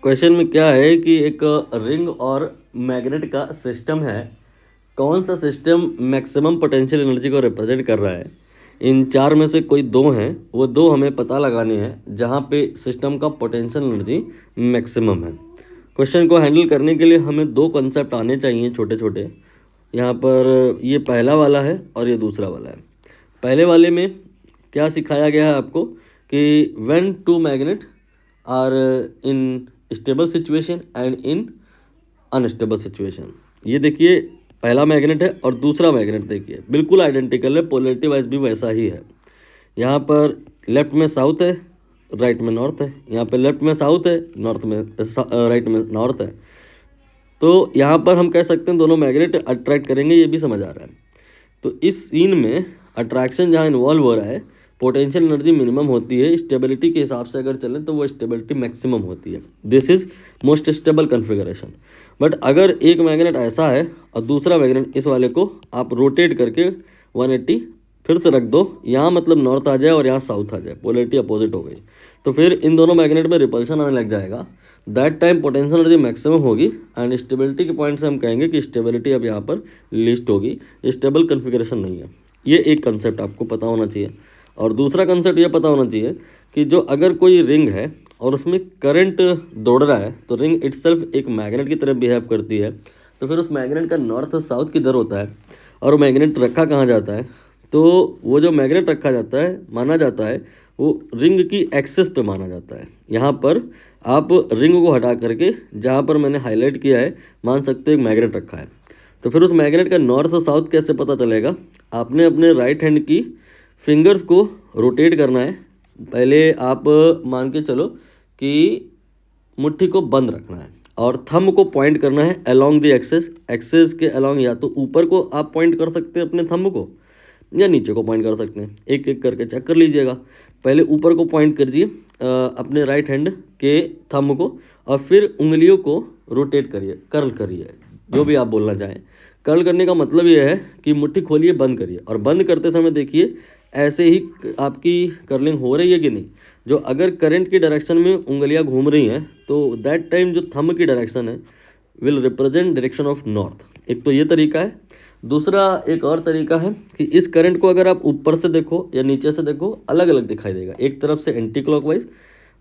Question में क्या है कि एक रिंग और मैग्नेट का सिस्टम है। कौन सा सिस्टम मैक्सिमम पोटेंशियल एनर्जी को रिप्रेजेंट कर रहा है? इन चार में से कोई दो हैं, वो दो हमें पता लगाने हैं जहाँ पे सिस्टम का पोटेंशियल एनर्जी मैक्सिमम है। क्वेश्चन को हैंडल करने के लिए हमें दो कॉन्सेप्ट आने चाहिए छोटे छोटे। यहाँ पर ये पहला वाला है और ये दूसरा वाला है। पहले वाले में क्या सिखाया गया है आपको कि when two magnet are in stable situation and in unstable situation. ये देखिए पहला मैग्नेट है और दूसरा मैग्नेट देखिए बिल्कुल आइडेंटिकल है, पोलैरिटी वाइज भी वैसा ही है। यहाँ पर लेफ्ट में साउथ है, राइट में नॉर्थ है। यहाँ पे लेफ्ट में साउथ है, नॉर्थ में राइट में नॉर्थ है। तो यहाँ पर हम कह सकते हैं दोनों मैग्नेट अट्रैक्ट करेंगे, ये भी समझ आ रहा है। तो इस सीन में अट्रैक्शन जहाँ इन्वॉल्व हो रहा है, पोटेंशियल एनर्जी मिनिमम होती है। स्टेबिलिटी के हिसाब से अगर चलें तो वो स्टेबिलिटी मैक्सिमम होती है। This is most stable configuration. But अगर एक मैग्नेट ऐसा है और दूसरा मैग्नेट इस वाले को आप रोटेट करके 180 फिर से रख दो, यहाँ मतलब नॉर्थ आ जाए और यहाँ साउथ आ जाए, पोलैरिटी अपोजिट हो गई, तो फिर इन दोनों मैग्नेट में रिपल्शन आने लग जाएगा। That time potential energy maximum होगी एंड स्टेबिलिटी के पॉइंट से हम कहेंगे कि स्टेबिलिटी अब यहाँ पर लिस्ट होगी, स्टेबल कन्फिगरेशन नहीं है। ये एक कंसेप्ट आपको पता होना चाहिए। और दूसरा कंसेप्ट ये पता होना चाहिए कि जो अगर कोई रिंग है और उसमें करंट दौड़ रहा है तो रिंग इटसेल्फ एक मैग्नेट की तरह बिहेव करती है। तो फिर उस मैग्नेट का नॉर्थ और साउथ किधर होता है और मैग्नेट रखा कहाँ जाता है? तो वो जो मैग्नेट रखा जाता है माना जाता है वो रिंग की एक्सिस पे माना जाता है। यहाँ पर आप रिंग को हटा करके जहाँ पर मैंने हाईलाइट किया है मान सकते हो एक मैग्नेट रखा है। तो फिर उस मैग्नेट का नॉर्थ और साउथ कैसे पता चलेगा? आपने अपने राइट हैंड की फिंगर्स को रोटेट करना है। पहले आप मान के चलो कि मुट्ठी को बंद रखना है और थंब को पॉइंट करना है अलोंग द एक्सेस। एक्सेस के अलोंग या तो ऊपर को आप पॉइंट कर सकते हैं अपने थंब को या नीचे को पॉइंट कर सकते हैं। एक एक करके चेक कर लीजिएगा। पहले ऊपर को पॉइंट करिए अपने राइट हैंड के थंब को और फिर उंगलियों को रोटेट करिए, कर्ल करिए, जो भी आप बोलना चाहें। कर्ल करने का मतलब ये है कि मुट्ठी खोलिए, बंद करिए और बंद करते समय देखिए ऐसे ही आपकी कर्लिंग हो रही है कि नहीं। जो अगर करंट की डायरेक्शन में उंगलियां घूम रही हैं तो दैट टाइम जो थंब की डायरेक्शन है will represent direction of north. एक तो ये तरीका है। दूसरा एक और तरीका है कि इस करंट को अगर आप ऊपर से देखो या नीचे से देखो अलग अलग दिखाई देगा। एक तरफ से एंटी क्लॉकवाइज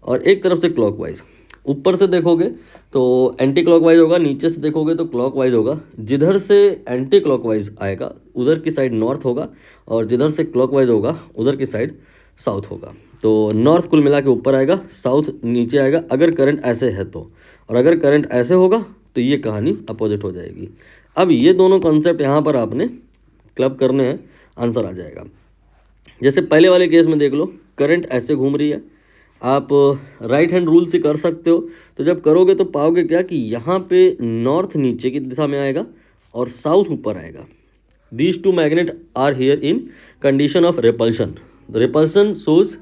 और एक तरफ से क्लॉकवाइज। ऊपर से देखोगे तो एंटी क्लॉकवाइज होगा, नीचे से देखोगे तो क्लॉकवाइज होगा। जिधर से एंटी क्लॉकवाइज आएगा उधर की साइड नॉर्थ होगा और जिधर से क्लॉकवाइज होगा उधर की साइड साउथ होगा। तो नॉर्थ कुल मिला के ऊपर आएगा, साउथ नीचे आएगा अगर करंट ऐसे है तो, और अगर करंट ऐसे होगा तो ये कहानी अपोजिट हो जाएगी। अब ये दोनों कॉन्सेप्ट यहाँ पर आपने क्लब करने हैं, आंसर आ जाएगा। जैसे पहले वाले केस में देख लो, करंट ऐसे घूम रही है, आप राइट हैंड रूल से कर सकते हो। तो जब करोगे तो पाओगे क्या कि यहाँ पे नॉर्थ नीचे की दिशा में आएगा और साउथ ऊपर आएगा। These two magnet are here in condition of repulsion. Repulsion shows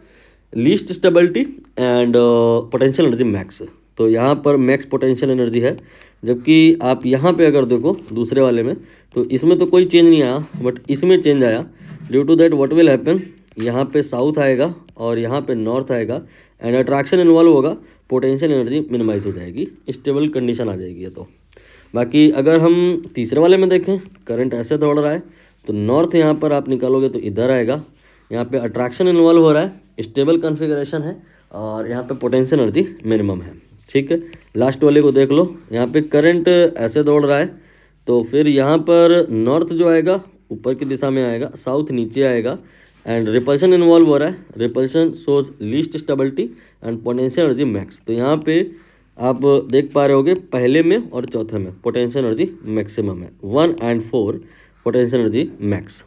least stability and potential energy max. तो यहाँ पर मैक्स पोटेंशियल एनर्जी है, जबकि आप यहाँ पे अगर देखो दूसरे वाले में तो इसमें तो कोई चेंज नहीं आया बट इसमें चेंज आया। Due to that what will happen, यहाँ पे साउथ आएगा और यहाँ पे नॉर्थ आएगा एंड अट्रैक्शन इन्वॉल्व होगा, पोटेंशियल एनर्जी मिनिमाइज हो जाएगी, स्टेबल कंडीशन आ जाएगी। ये तो बाकी अगर हम तीसरे वाले में देखें, करंट ऐसे दौड़ रहा है तो नॉर्थ यहाँ पर आप निकालोगे तो इधर आएगा। यहाँ पे अट्रैक्शन इन्वॉल्व हो रहा है, स्टेबल कन्फिगरेशन है और यहाँ पे पोटेंशियल एनर्जी मिनिमम है। ठीक है, लास्ट वाले को देख लो। यहाँ पे करंट ऐसे दौड़ रहा है तो फिर यहाँ पर नॉर्थ जो आएगा ऊपर की दिशा में आएगा, साउथ नीचे आएगा एंड रिपल्शन इन्वॉल्व हो रहा है। Repulsion shows least stability and potential energy max. तो यहाँ पे आप देख पा रहे होगे पहले में और चौथे में पोटेंशियल एनर्जी मैक्सिमम है, 1 और 4 पोटेंशियल एनर्जी मैक्स।